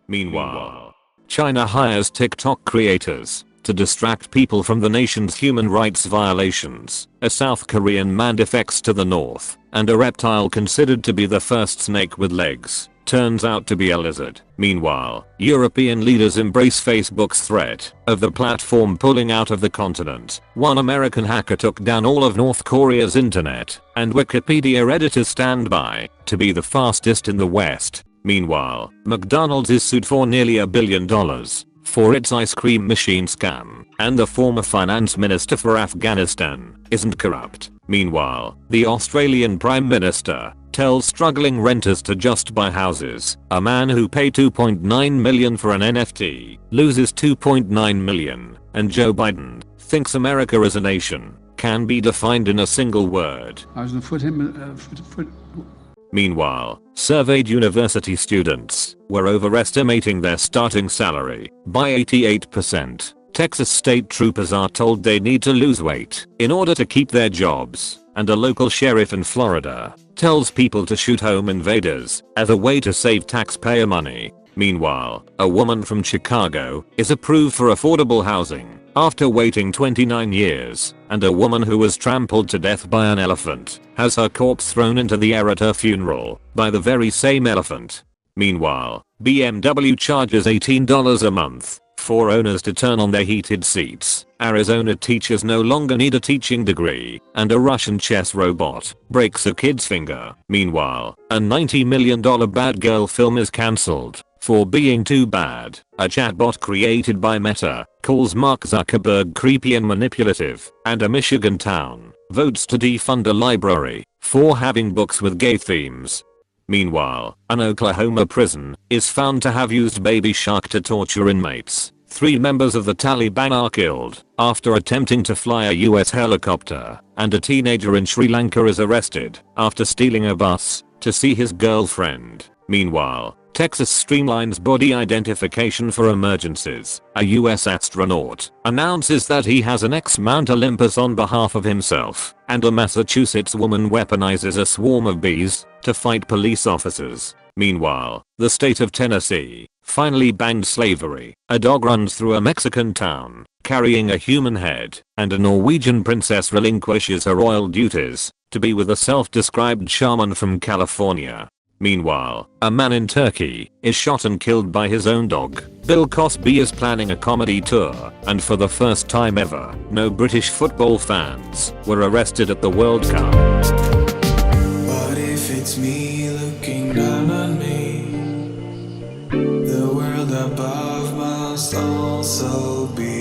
Meanwhile, China hires TikTok creators to distract people from the nation's human rights violations. A South Korean man defects to the north, and a reptile considered to be the first snake with legs turns out to be a lizard. Meanwhile, European leaders embrace Facebook's threat of the platform pulling out of the continent. One American hacker took down all of North Korea's internet, and Wikipedia editors stand by to be the fastest in the West. Meanwhile, McDonald's is sued for nearly $1 billion for its ice cream machine scam, and the former finance minister for Afghanistan isn't corrupt. Meanwhile, the Australian Prime Minister tells struggling renters to just buy houses. A man who paid $2.9 million for an NFT loses $2.9 million, and Joe Biden thinks America as a nation can be defined in a single word. I was gonna Meanwhile, surveyed university students were overestimating their starting salary by 88%. Texas state troopers are told they need to lose weight in order to keep their jobs, and a local sheriff in Florida tells people to shoot home invaders as a way to save taxpayer money. Meanwhile, a woman from Chicago is approved for affordable housing after waiting 29 years, and a woman who was trampled to death by an elephant has her corpse thrown into the air at her funeral by the very same elephant. Meanwhile, BMW charges $18 a month for owners to turn on their heated seats. Arizona teachers no longer need a teaching degree, and a Russian chess robot breaks a kid's finger. Meanwhile, a $90 million Bad Girl film is cancelled for being too bad. A chatbot created by Meta calls Mark Zuckerberg creepy and manipulative, and a Michigan town votes to defund a library for having books with gay themes. Meanwhile, an Oklahoma prison is found to have used baby shark to torture inmates. 3 members of the Taliban are killed after attempting to fly a US helicopter, and a teenager in Sri Lanka is arrested after stealing a bus to see his girlfriend. Meanwhile, Texas streamlines body identification for emergencies. A US astronaut announces that he has an X-Mount Olympus on behalf of himself, and a Massachusetts woman weaponizes a swarm of bees to fight police officers. Meanwhile, the state of Tennessee finally banned slavery. A dog runs through a Mexican town carrying a human head, and a Norwegian princess relinquishes her royal duties to be with a self-described shaman from California. Meanwhile, a man in Turkey is shot and killed by his own dog. Bill Cosby is planning a comedy tour, and for the first time ever, no British football fans were arrested at the World Cup. What if it's me looking down on me? The world above must also be